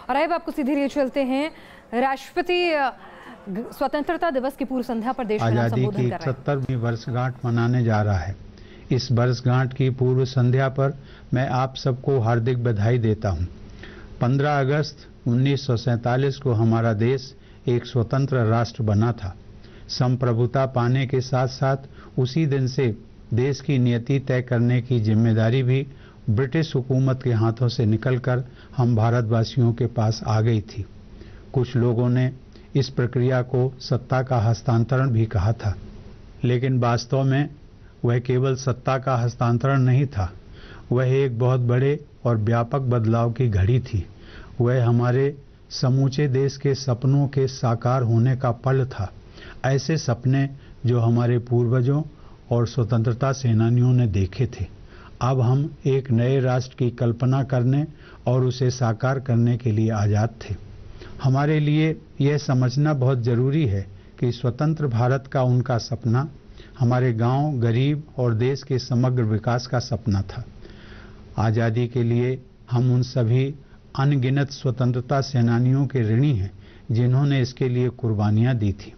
और अब आपको सीधे लिए चलते हैं, राष्ट्रपति स्वतंत्रता दिवस की पूर्व संध्या पर देश में संबोधन कर रहे हैं। 71वीं वर्षगांठ मनाने जा रहा है। इस वर्षगांठ की पूर्व संध्या पर मैं आप सबको हार्दिक बधाई देता हूं। 15 अगस्त 1947 को हमारा देश एक स्वतंत्र राष्ट्र बना था। संप्रभुता पाने के साथ साथ उसी दिन से देश की नीति तय करने की जिम्मेदारी भी ब्रिटिश हुकूमत के हाथों से निकलकर हम भारतवासियों के पास आ गई थी। कुछ लोगों ने इस प्रक्रिया को सत्ता का हस्तांतरण भी कहा था, लेकिन वास्तव में वह केवल सत्ता का हस्तांतरण नहीं था, वह एक बहुत बड़े और व्यापक बदलाव की घड़ी थी। वह हमारे समूचे देश के सपनों के साकार होने का पल था। ऐसे सपने जो हमारे पूर्वजों और स्वतंत्रता सेनानियों ने देखे थे। अब हम एक नए राष्ट्र की कल्पना करने और उसे साकार करने के लिए आज़ाद थे। हमारे लिए यह समझना बहुत जरूरी है कि स्वतंत्र भारत का उनका सपना हमारे गांव, गरीब और देश के समग्र विकास का सपना था। आज़ादी के लिए हम उन सभी अनगिनत स्वतंत्रता सेनानियों के ऋणी हैं जिन्होंने इसके लिए कुर्बानियां दी थी।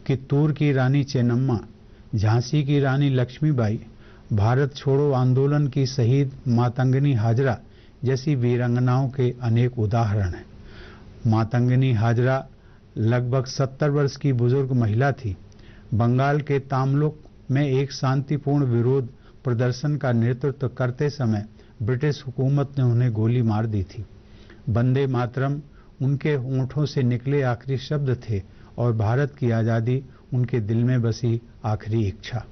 कित्तूर की रानी चेन्नम्मा, झांसी की रानी लक्ष्मीबाई, भारत छोड़ो आंदोलन की शहीद मातंगनी हाजरा जैसी वीरांगनाओं के अनेक उदाहरण हैं। मातंगनी हाजरा लगभग 70 वर्ष की बुजुर्ग महिला थी। बंगाल के तामलुक में एक शांतिपूर्ण विरोध प्रदर्शन का नेतृत्व करते समय ब्रिटिश हुकूमत ने उन्हें गोली मार दी थी। वंदे मातरम उनके होंठों से निकले आखिरी शब्द थे और भारत की आज़ादी उनके दिल में बसी आखिरी इच्छा।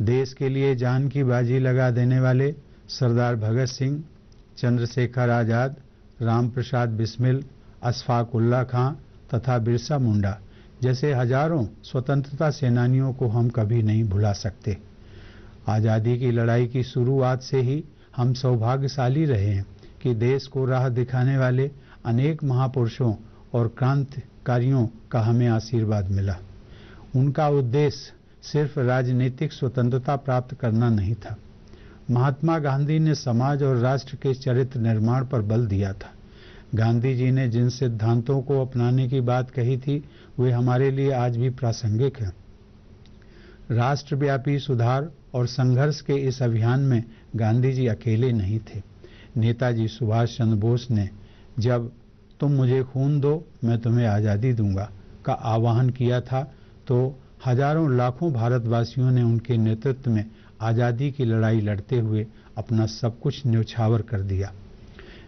देश के लिए जान की बाजी लगा देने वाले सरदार भगत सिंह, चंद्रशेखर आज़ाद, राम प्रसाद बिस्मिल, अशफाक उल्लाह खां तथा बिरसा मुंडा जैसे हजारों स्वतंत्रता सेनानियों को हम कभी नहीं भुला सकते। आज़ादी की लड़ाई की शुरुआत से ही हम सौभाग्यशाली रहे हैं कि देश को राह दिखाने वाले अनेक महापुरुषों और क्रांतिकारियों का हमें आशीर्वाद मिला। उनका उद्देश्य सिर्फ राजनीतिक स्वतंत्रता प्राप्त करना नहीं था। महात्मा गांधी ने समाज और राष्ट्र के चरित्र निर्माण पर बल दिया था। गांधी जी ने जिन सिद्धांतों को अपनाने की बात कही थी वे हमारे लिए आज भी प्रासंगिक हैं। राष्ट्रव्यापी सुधार और संघर्ष के इस अभियान में गांधी जी अकेले नहीं थे। नेताजी सुभाष चंद्र बोस ने जब तुम मुझे खून दो मैं तुम्हें आज़ादी दूंगा का आह्वान किया था तो हजारों लाखों भारतवासियों ने उनके नेतृत्व में आज़ादी की लड़ाई लड़ते हुए अपना सब कुछ न्यौछावर कर दिया।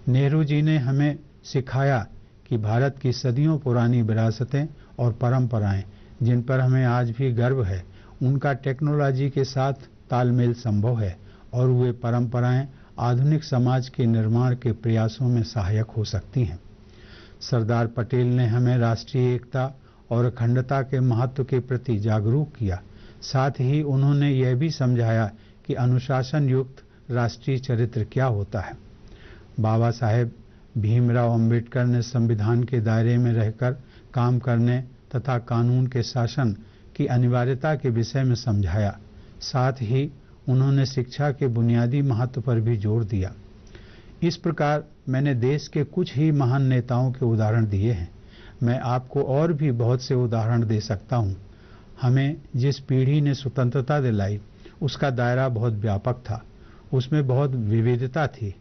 नेहरू जी ने हमें सिखाया कि भारत की सदियों पुरानी विरासतें और परंपराएं जिन पर हमें आज भी गर्व है, उनका टेक्नोलॉजी के साथ तालमेल संभव है और वे परंपराएं आधुनिक समाज के निर्माण के प्रयासों में सहायक हो सकती हैं। सरदार पटेल ने हमें राष्ट्रीय एकता और अखंडता के महत्व के प्रति जागरूक किया। साथ ही उन्होंने यह भी समझाया कि अनुशासन युक्त राष्ट्रीय चरित्र क्या होता है। बाबा साहेब भीमराव अंबेडकर ने संविधान के दायरे में रहकर काम करने तथा कानून के शासन की अनिवार्यता के विषय में समझाया। साथ ही उन्होंने शिक्षा के बुनियादी महत्व पर भी जोर दिया। इस प्रकार मैंने देश के कुछ ही महान नेताओं के उदाहरण दिए हैं। मैं आपको और भी बहुत से उदाहरण दे सकता हूँ। हमें जिस पीढ़ी ने स्वतंत्रता दिलाई उसका दायरा बहुत व्यापक था, उसमें बहुत विविधता थी।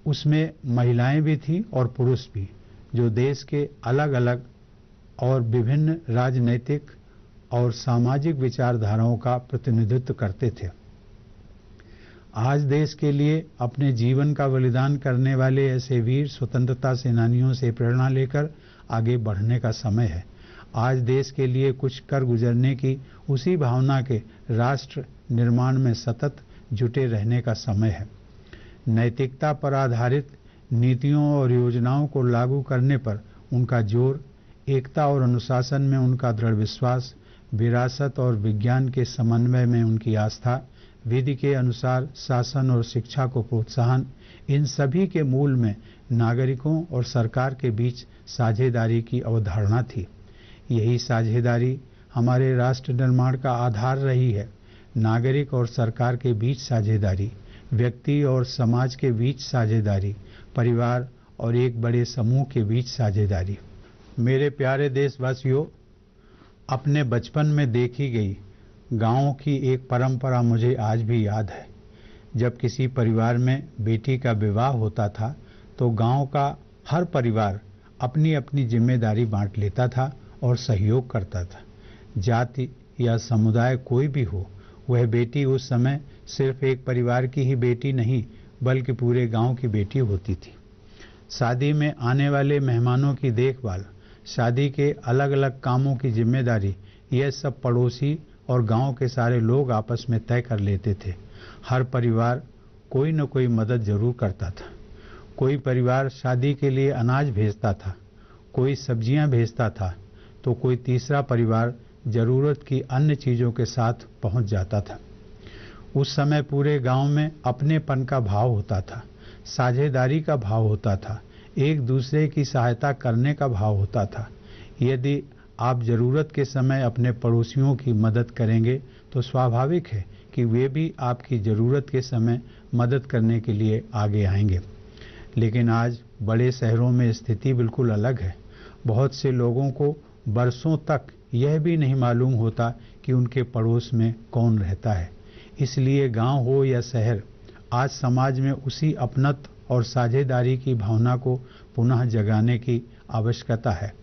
उसमें महिलाएं भी थी और पुरुष भी, जो देश के अलग अलग और विभिन्न राजनैतिक और सामाजिक विचारधाराओं का प्रतिनिधित्व करते थे। आज देश के लिए अपने जीवन का बलिदान करने वाले ऐसे वीर स्वतंत्रता सेनानियों से प्रेरणा लेकर आगे बढ़ने का समय है। आज देश के लिए कुछ कर गुजरने की उसी भावना के राष्ट्र निर्माण में सतत जुटे रहने का समय है। नैतिकता पर आधारित नीतियों और योजनाओं को लागू करने पर उनका जोर, एकता और अनुशासन में उनका दृढ़ विश्वास, विरासत और विज्ञान के समन्वय में उनकी आस्था, विधि के अनुसार शासन और शिक्षा को प्रोत्साहन, इन सभी के मूल में नागरिकों और सरकार के बीच साझेदारी की अवधारणा थी। यही साझेदारी हमारे राष्ट्र निर्माण का आधार रही है। नागरिक और सरकार के बीच साझेदारी, व्यक्ति और समाज के बीच साझेदारी, परिवार और एक बड़े समूह के बीच साझेदारी। मेरे प्यारे देशवासियों, अपने बचपन में देखी गई गाँव की एक परंपरा मुझे आज भी याद है। जब किसी परिवार में बेटी का विवाह होता था तो गांव का हर परिवार अपनी अपनी जिम्मेदारी बांट लेता था और सहयोग करता था। जाति या समुदाय कोई भी हो, वह बेटी उस समय सिर्फ एक परिवार की ही बेटी नहीं बल्कि पूरे गांव की बेटी होती थी। शादी में आने वाले मेहमानों की देखभाल, शादी के अलग अलग कामों की जिम्मेदारी, यह सब पड़ोसी और गांव के सारे लोग आपस में तय कर लेते थे। हर परिवार कोई न कोई मदद जरूर करता था। कोई परिवार शादी के लिए अनाज भेजता था, कोई सब्जियां भेजता था, तो कोई तीसरा परिवार जरूरत की अन्य चीजों के साथ पहुंच जाता था। उस समय पूरे गांव में अपनेपन का भाव होता था, साझेदारी का भाव होता था, एक दूसरे की सहायता करने का भाव होता था। यदि आप जरूरत के समय अपने पड़ोसियों की मदद करेंगे तो स्वाभाविक है कि वे भी आपकी जरूरत के समय मदद करने के लिए आगे आएंगे। लेकिन आज बड़े शहरों में स्थिति बिल्कुल अलग है। बहुत से लोगों को बरसों तक यह भी नहीं मालूम होता कि उनके पड़ोस में कौन रहता है। इसलिए गांव हो या शहर, आज समाज में उसी अपनत्व और साझेदारी की भावना को पुनः जगाने की आवश्यकता है।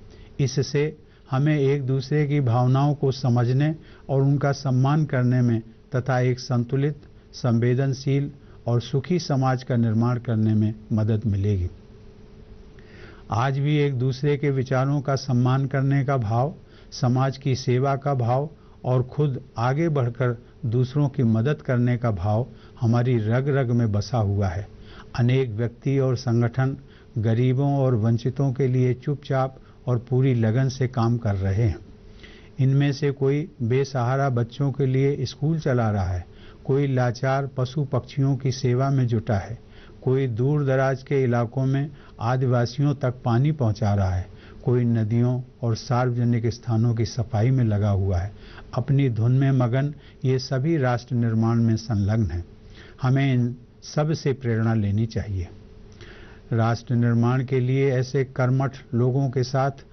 इससे हमें एक दूसरे की भावनाओं को समझने और उनका सम्मान करने में तथा एक संतुलित, संवेदनशील और सुखी समाज का निर्माण करने में मदद मिलेगी। आज भी एक दूसरे के विचारों का सम्मान करने का भाव, समाज की सेवा का भाव और खुद आगे बढ़कर दूसरों की मदद करने का भाव हमारी रग रग में बसा हुआ है। अनेक व्यक्ति और संगठन गरीबों और वंचितों के लिए चुपचाप और पूरी लगन से काम कर रहे हैं। इनमें से कोई बेसहारा बच्चों के लिए स्कूल चला रहा है, कोई लाचार पशु पक्षियों की सेवा में जुटा है, कोई दूर दराज के इलाकों में आदिवासियों तक पानी पहुंचा रहा है, कोई नदियों और सार्वजनिक स्थानों की सफाई में लगा हुआ है। अपनी धुन में मगन ये सभी राष्ट्र निर्माण में संलग्न हैं। हमें इन सब से प्रेरणा लेनी चाहिए। राष्ट्र निर्माण के लिए ऐसे कर्मठ लोगों के साथ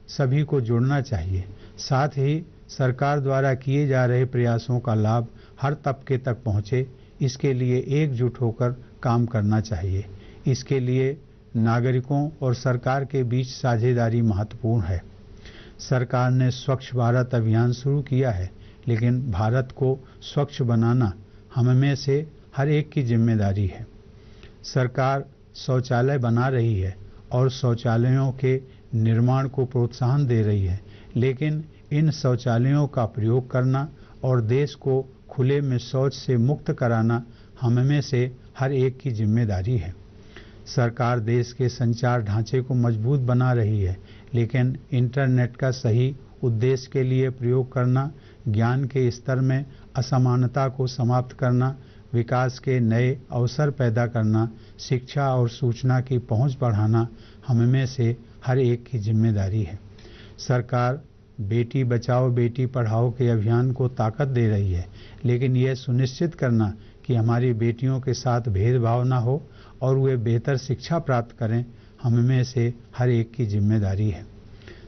सभी को जुड़ना चाहिए। साथ ही सरकार द्वारा किए जा रहे प्रयासों का लाभ हर तबके तक पहुंचे, इसके लिए एकजुट होकर काम करना चाहिए। इसके लिए नागरिकों और सरकार के बीच साझेदारी महत्वपूर्ण है। सरकार ने स्वच्छ भारत अभियान शुरू किया है, लेकिन भारत को स्वच्छ बनाना हम में से हर एक की जिम्मेदारी है। सरकार शौचालय बना रही है और शौचालयों के निर्माण को प्रोत्साहन दे रही है, लेकिन इन शौचालयों का प्रयोग करना और देश को खुले में शौच से मुक्त कराना हम में से हर एक की जिम्मेदारी है। सरकार देश के संचार ढांचे को मजबूत बना रही है, लेकिन इंटरनेट का सही उद्देश्य के लिए प्रयोग करना, ज्ञान के स्तर में असमानता को समाप्त करना, विकास के नए अवसर पैदा करना, शिक्षा और सूचना की पहुंच बढ़ाना हम में से हर एक की जिम्मेदारी है। सरकार बेटी बचाओ बेटी पढ़ाओ के अभियान को ताकत दे रही है, लेकिन यह सुनिश्चित करना कि हमारी बेटियों के साथ भेदभाव न हो और वे बेहतर शिक्षा प्राप्त करें, हम में से हर एक की जिम्मेदारी है।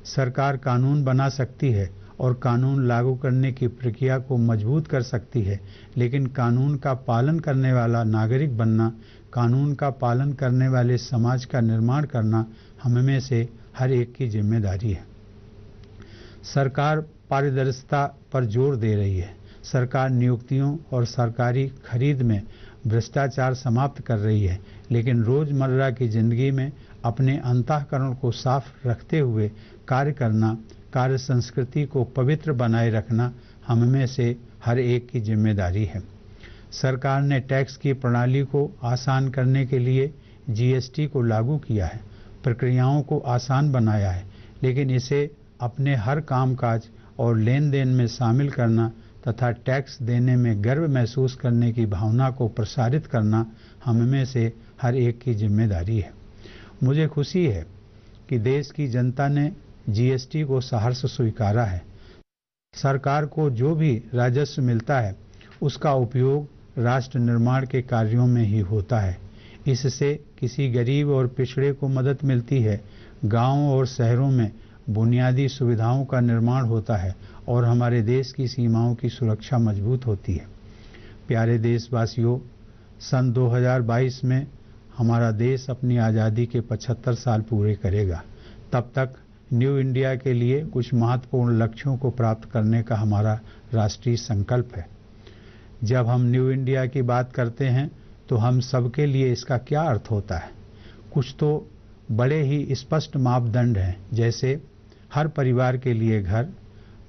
सरकार कानून बना सकती है और कानून लागू करने की प्रक्रिया को मजबूत कर सकती है, लेकिन कानून का पालन करने वाला नागरिक बनना, कानून का पालन करने वाले समाज का निर्माण करना हम में से हर एक की जिम्मेदारी है। सरकार पारदर्शिता पर जोर दे रही है। सरकार नियुक्तियों और सरकारी खरीद में भ्रष्टाचार समाप्त कर रही है, लेकिन रोजमर्रा की जिंदगी में अपने अंतःकरण को साफ रखते हुए कार्य करना, कार्य संस्कृति को पवित्र बनाए रखना हम में से हर एक की जिम्मेदारी है। सरकार ने टैक्स की प्रणाली को आसान करने के लिए जीएसटी को लागू किया है, प्रक्रियाओं को आसान बनाया है, लेकिन इसे अपने हर कामकाज और लेन देन में शामिल करना तथा टैक्स देने में गर्व महसूस करने की भावना को प्रसारित करना हम में से हर एक की जिम्मेदारी है। मुझे खुशी है कि देश की जनता ने जीएसटी को सहर्ष स्वीकारा है। सरकार को जो भी राजस्व मिलता है उसका उपयोग राष्ट्र निर्माण के कार्यों में ही होता है। इससे किसी गरीब और पिछड़े को मदद मिलती है, गांवों और शहरों में बुनियादी सुविधाओं का निर्माण होता है और हमारे देश की सीमाओं की सुरक्षा मजबूत होती है। प्यारे देशवासियों, सन 2022 में हमारा देश अपनी आज़ादी के 75 साल पूरे करेगा। तब तक न्यू इंडिया के लिए कुछ महत्वपूर्ण लक्ष्यों को प्राप्त करने का हमारा राष्ट्रीय संकल्प है। जब हम न्यू इंडिया की बात करते हैं तो हम सबके लिए इसका क्या अर्थ होता है? कुछ तो बड़े ही स्पष्ट मापदंड हैं, जैसे हर परिवार के लिए घर,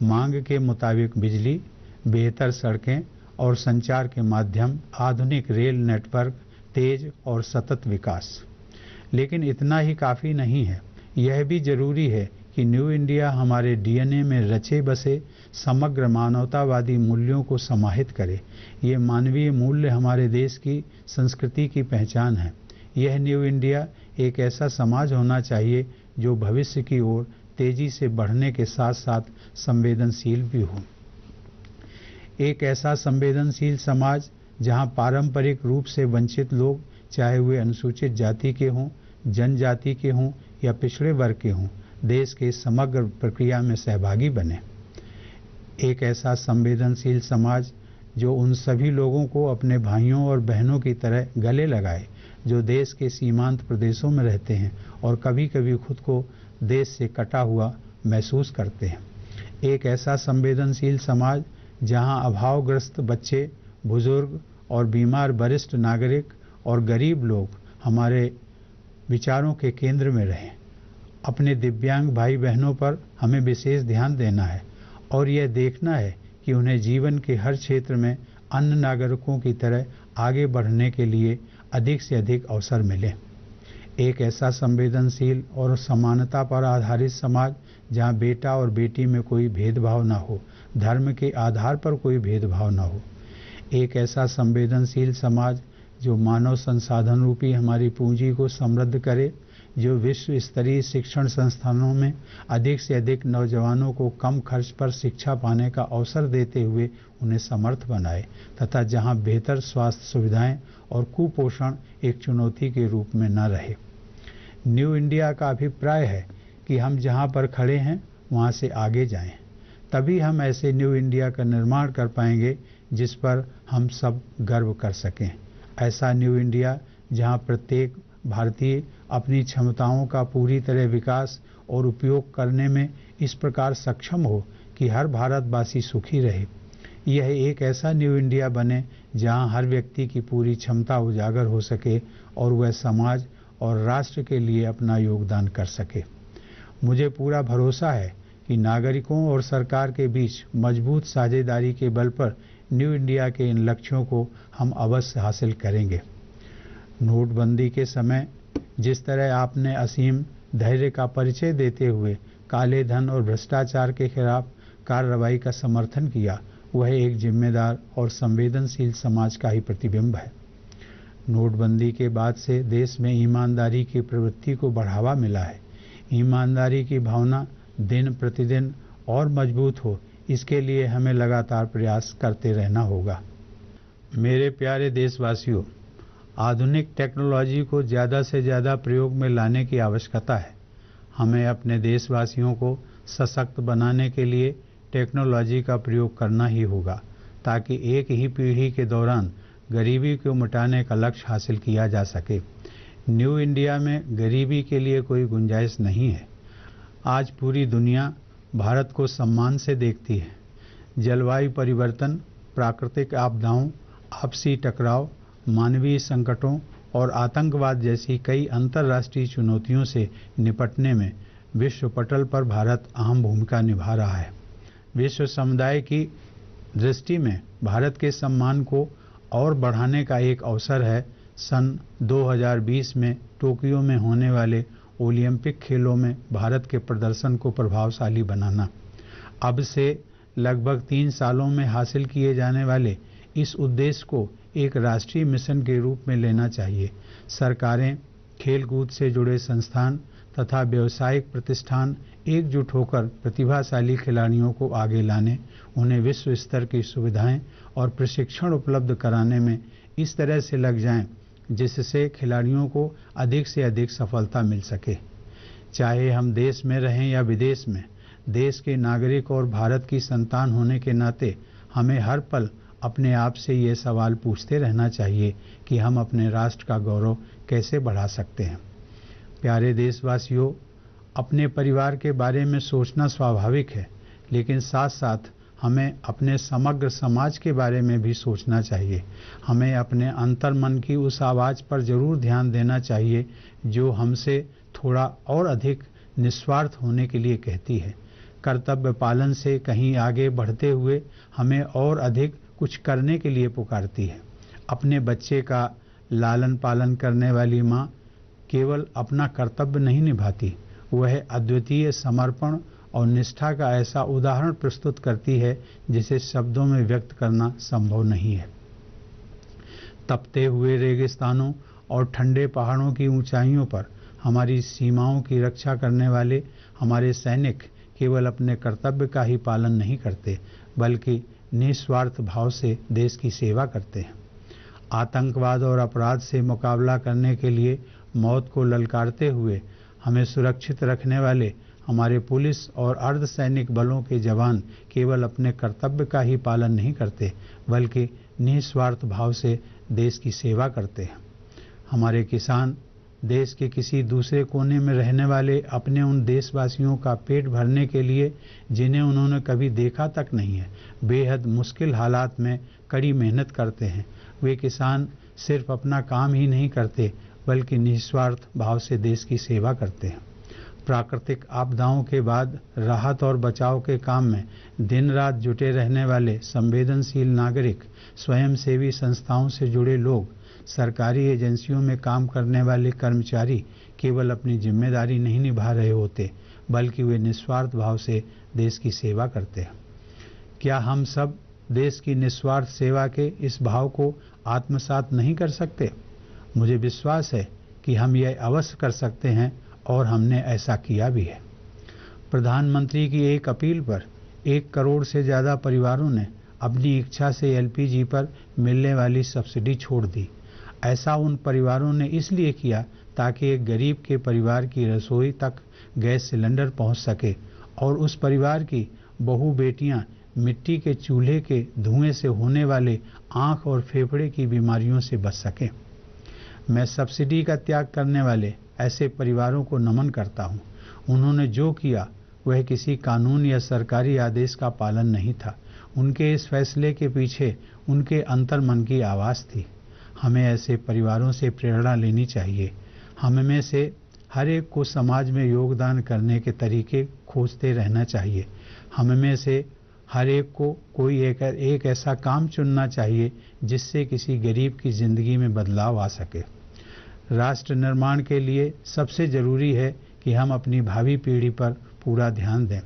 मांग के मुताबिक बिजली, बेहतर सड़कें और संचार के माध्यम, आधुनिक रेल नेटवर्क, तेज और सतत विकास। लेकिन इतना ही काफ़ी नहीं है। यह भी जरूरी है कि न्यू इंडिया हमारे डीएनए में रचे बसे समग्र मानवतावादी मूल्यों को समाहित करे। ये मानवीय मूल्य हमारे देश की संस्कृति की पहचान है। यह न्यू इंडिया एक ऐसा समाज होना चाहिए जो भविष्य की ओर तेजी से बढ़ने के साथ साथ संवेदनशील भी हो। एक ऐसा संवेदनशील समाज जहां पारंपरिक रूप से वंचित लोग, चाहे वे अनुसूचित जाति के हों, जनजाति के हों या पिछड़े वर्ग के हों, देश के समग्र प्रक्रिया में सहभागी बने। एक ऐसा संवेदनशील समाज जो उन सभी लोगों को अपने भाइयों और बहनों की तरह गले लगाए जो देश के सीमांत प्रदेशों में रहते हैं और कभी कभी खुद को देश से कटा हुआ महसूस करते हैं। एक ऐसा संवेदनशील समाज जहां अभावग्रस्त बच्चे, बुजुर्ग और बीमार वरिष्ठ नागरिक और गरीब लोग हमारे विचारों के केंद्र में रहें। अपने दिव्यांग भाई बहनों पर हमें विशेष ध्यान देना है और यह देखना है कि उन्हें जीवन के हर क्षेत्र में अन्य नागरिकों की तरह आगे बढ़ने के लिए अधिक से अधिक अवसर मिले। एक ऐसा संवेदनशील और समानता पर आधारित समाज जहां बेटा और बेटी में कोई भेदभाव न हो, धर्म के आधार पर कोई भेदभाव न हो। एक ऐसा संवेदनशील समाज जो मानव संसाधन रूपी हमारी पूंजी को समृद्ध करे, जो विश्व स्तरीय शिक्षण संस्थानों में अधिक से अधिक नौजवानों को कम खर्च पर शिक्षा पाने का अवसर देते हुए उन्हें समर्थ बनाए, तथा जहां बेहतर स्वास्थ्य सुविधाएं और कुपोषण एक चुनौती के रूप में न रहे। न्यू इंडिया का अभिप्राय है कि हम जहां पर खड़े हैं वहां से आगे जाएं। तभी हम ऐसे न्यू इंडिया का निर्माण कर पाएंगे जिस पर हम सब गर्व कर सकें। ऐसा न्यू इंडिया जहां प्रत्येक भारतीय अपनी क्षमताओं का पूरी तरह विकास और उपयोग करने में इस प्रकार सक्षम हो कि हर भारतवासी सुखी रहे। यह एक ऐसा न्यू इंडिया बने जहां हर व्यक्ति की पूरी क्षमता उजागर हो सके और वह समाज और राष्ट्र के लिए अपना योगदान कर सके। मुझे पूरा भरोसा है कि नागरिकों और सरकार के बीच मजबूत साझेदारी के बल पर न्यू इंडिया के इन लक्ष्यों को हम अवश्य हासिल करेंगे। नोटबंदी के समय जिस तरह आपने असीम धैर्य का परिचय देते हुए काले धन और भ्रष्टाचार के खिलाफ कार्रवाई का समर्थन किया, वह एक जिम्मेदार और संवेदनशील समाज का ही प्रतिबिंब है। नोटबंदी के बाद से देश में ईमानदारी की प्रवृत्ति को बढ़ावा मिला है। ईमानदारी की भावना दिन प्रतिदिन और मजबूत हो, इसके लिए हमें लगातार प्रयास करते रहना होगा। मेरे प्यारे देशवासियों, आधुनिक टेक्नोलॉजी को ज़्यादा से ज़्यादा प्रयोग में लाने की आवश्यकता है। हमें अपने देशवासियों को सशक्त बनाने के लिए टेक्नोलॉजी का प्रयोग करना ही होगा, ताकि एक ही पीढ़ी के दौरान गरीबी को मिटाने का लक्ष्य हासिल किया जा सके। न्यू इंडिया में गरीबी के लिए कोई गुंजाइश नहीं है। आज पूरी दुनिया भारत को सम्मान से देखती है। जलवायु परिवर्तन, प्राकृतिक आपदाओं, आपसी टकराव, मानवीय संकटों और आतंकवाद जैसी कई अंतर्राष्ट्रीय चुनौतियों से निपटने में विश्व पटल पर भारत अहम भूमिका निभा रहा है। विश्व समुदाय की दृष्टि में भारत के सम्मान को और बढ़ाने का एक अवसर है सन 2020 में टोक्यो में होने वाले ओलंपिक खेलों में भारत के प्रदर्शन को प्रभावशाली बनाना। अब से लगभग 3 सालों में हासिल किए जाने वाले इस उद्देश्य को एक राष्ट्रीय मिशन के रूप में लेना चाहिए। सरकारें, खेलकूद से जुड़े संस्थान तथा व्यावसायिक प्रतिष्ठान एकजुट होकर प्रतिभाशाली खिलाड़ियों को आगे लाने, उन्हें विश्व स्तर की सुविधाएं और प्रशिक्षण उपलब्ध कराने में इस तरह से लग जाएं जिससे खिलाड़ियों को अधिक से अधिक सफलता मिल सके। चाहे हम देश में रहें या विदेश में, देश के नागरिक और भारत की संतान होने के नाते हमें हर पल अपने आप से ये सवाल पूछते रहना चाहिए कि हम अपने राष्ट्र का गौरव कैसे बढ़ा सकते हैं। प्यारे देशवासियों, अपने परिवार के बारे में सोचना स्वाभाविक है, लेकिन साथ साथ हमें अपने समग्र समाज के बारे में भी सोचना चाहिए। हमें अपने अंतर्मन की उस आवाज़ पर जरूर ध्यान देना चाहिए जो हमसे थोड़ा और अधिक निस्वार्थ होने के लिए कहती है। कर्तव्य पालन से कहीं आगे बढ़ते हुए हमें और अधिक कुछ करने के लिए पुकारती है। अपने बच्चे का लालन पालन करने वाली माँ केवल अपना कर्तव्य नहीं निभाती, वह अद्वितीय समर्पण और निष्ठा का ऐसा उदाहरण प्रस्तुत करती है जिसे शब्दों में व्यक्त करना संभव नहीं है। तपते हुए रेगिस्तानों और ठंडे पहाड़ों की ऊंचाइयों पर हमारी सीमाओं की रक्षा करने वाले हमारे सैनिक केवल अपने कर्तव्य का ही पालन नहीं करते, बल्कि निस्वार्थ भाव से देश की सेवा करते हैं। आतंकवाद और अपराध से मुकाबला करने के लिए मौत को ललकारते हुए हमें सुरक्षित रखने वाले हमारे पुलिस और अर्धसैनिक बलों के जवान केवल अपने कर्तव्य का ही पालन नहीं करते, बल्कि निस्वार्थ भाव से देश की सेवा करते हैं। हमारे किसान देश के किसी दूसरे कोने में रहने वाले अपने उन देशवासियों का पेट भरने के लिए, जिन्हें उन्होंने कभी देखा तक नहीं है, बेहद मुश्किल हालात में कड़ी मेहनत करते हैं। वे किसान सिर्फ अपना काम ही नहीं करते, बल्कि निस्वार्थ भाव से देश की सेवा करते हैं। प्राकृतिक आपदाओं के बाद राहत और बचाव के काम में दिन रात जुटे रहने वाले संवेदनशील नागरिक, स्वयंसेवी संस्थाओं से जुड़े लोग, सरकारी एजेंसियों में काम करने वाले कर्मचारी केवल अपनी जिम्मेदारी नहीं निभा रहे होते, बल्कि वे निस्वार्थ भाव से देश की सेवा करते हैं। क्या हम सब देश की निस्वार्थ सेवा के इस भाव को आत्मसात नहीं कर सकते? मुझे विश्वास है कि हम यह अवश्य कर सकते हैं और हमने ऐसा किया भी है। प्रधानमंत्री की एक अपील पर 1 करोड़ से ज़्यादा परिवारों ने अपनी इच्छा से एलपीजी पर मिलने वाली सब्सिडी छोड़ दी। ऐसा उन परिवारों ने इसलिए किया ताकि एक गरीब के परिवार की रसोई तक गैस सिलेंडर पहुंच सके और उस परिवार की बहू बेटियां मिट्टी के चूल्हे के धुएं से होने वाले आंख और फेफड़े की बीमारियों से बच सकें। मैं सब्सिडी का त्याग करने वाले ऐसे परिवारों को नमन करता हूं। उन्होंने जो किया वह किसी कानून या सरकारी आदेश का पालन नहीं था। उनके इस फैसले के पीछे उनके अंतर्मन की आवाज़ थी। हमें ऐसे परिवारों से प्रेरणा लेनी चाहिए। हम में से हर एक को समाज में योगदान करने के तरीके खोजते रहना चाहिए। हम में से हर एक को कोई एक ऐसा काम चुनना चाहिए जिससे किसी गरीब की जिंदगी में बदलाव आ सके। राष्ट्र निर्माण के लिए सबसे जरूरी है कि हम अपनी भावी पीढ़ी पर पूरा ध्यान दें।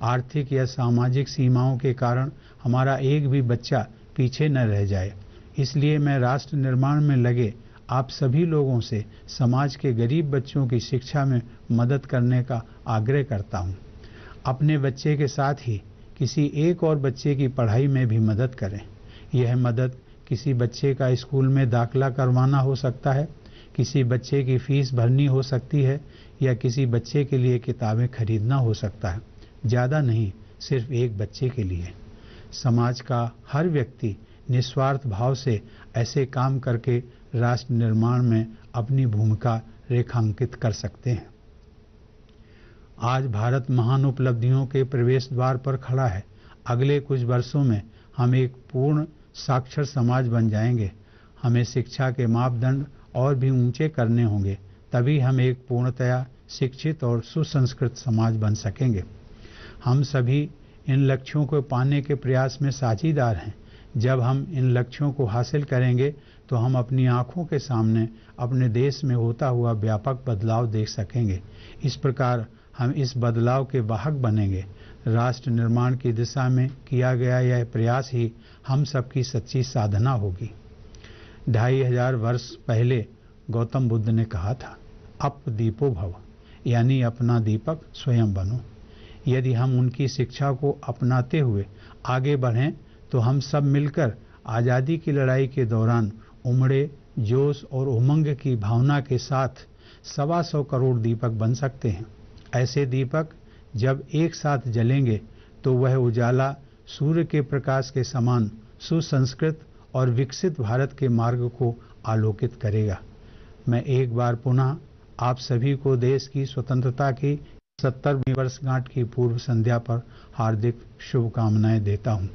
आर्थिक या सामाजिक सीमाओं के कारण हमारा एक भी बच्चा पीछे न रह जाए। इसलिए मैं राष्ट्र निर्माण में लगे आप सभी लोगों से समाज के गरीब बच्चों की शिक्षा में मदद करने का आग्रह करता हूं। अपने बच्चे के साथ ही किसी एक और बच्चे की पढ़ाई में भी मदद करें। यह मदद किसी बच्चे का स्कूल में दाखिला करवाना हो सकता है, किसी बच्चे की फीस भरनी हो सकती है या किसी बच्चे के लिए किताबें खरीदना हो सकता है। ज़्यादा नहीं, सिर्फ एक बच्चे के लिए। समाज का हर व्यक्ति निस्वार्थ भाव से ऐसे काम करके राष्ट्र निर्माण में अपनी भूमिका रेखांकित कर सकते हैं। आज भारत महान उपलब्धियों के प्रवेश द्वार पर खड़ा है। अगले कुछ वर्षों में हम एक पूर्ण साक्षर समाज बन जाएंगे। हमें शिक्षा के मापदंड और भी ऊंचे करने होंगे, तभी हम एक पूर्णतया शिक्षित और सुसंस्कृत समाज बन सकेंगे। हम सभी इन लक्ष्यों को पाने के प्रयास में साझीदार हैं। जब हम इन लक्ष्यों को हासिल करेंगे तो हम अपनी आंखों के सामने अपने देश में होता हुआ व्यापक बदलाव देख सकेंगे। इस प्रकार हम इस बदलाव के वाहक बनेंगे। राष्ट्र निर्माण की दिशा में किया गया यह प्रयास ही हम सबकी सच्ची साधना होगी। 2500 वर्ष पहले गौतम बुद्ध ने कहा था, अप दीपो भव, यानी अपना दीपक स्वयं बनो। यदि हम उनकी शिक्षा को अपनाते हुए आगे बढ़ें तो हम सब मिलकर आज़ादी की लड़ाई के दौरान उमड़े जोश और उमंग की भावना के साथ 125 करोड़ दीपक बन सकते हैं। ऐसे दीपक जब एक साथ जलेंगे तो वह उजाला सूर्य के प्रकाश के समान सुसंस्कृत और विकसित भारत के मार्ग को आलोकित करेगा। मैं एक बार पुनः आप सभी को देश की स्वतंत्रता की 70वीं वर्षगांठ की पूर्व संध्या पर हार्दिक शुभकामनाएं देता हूं।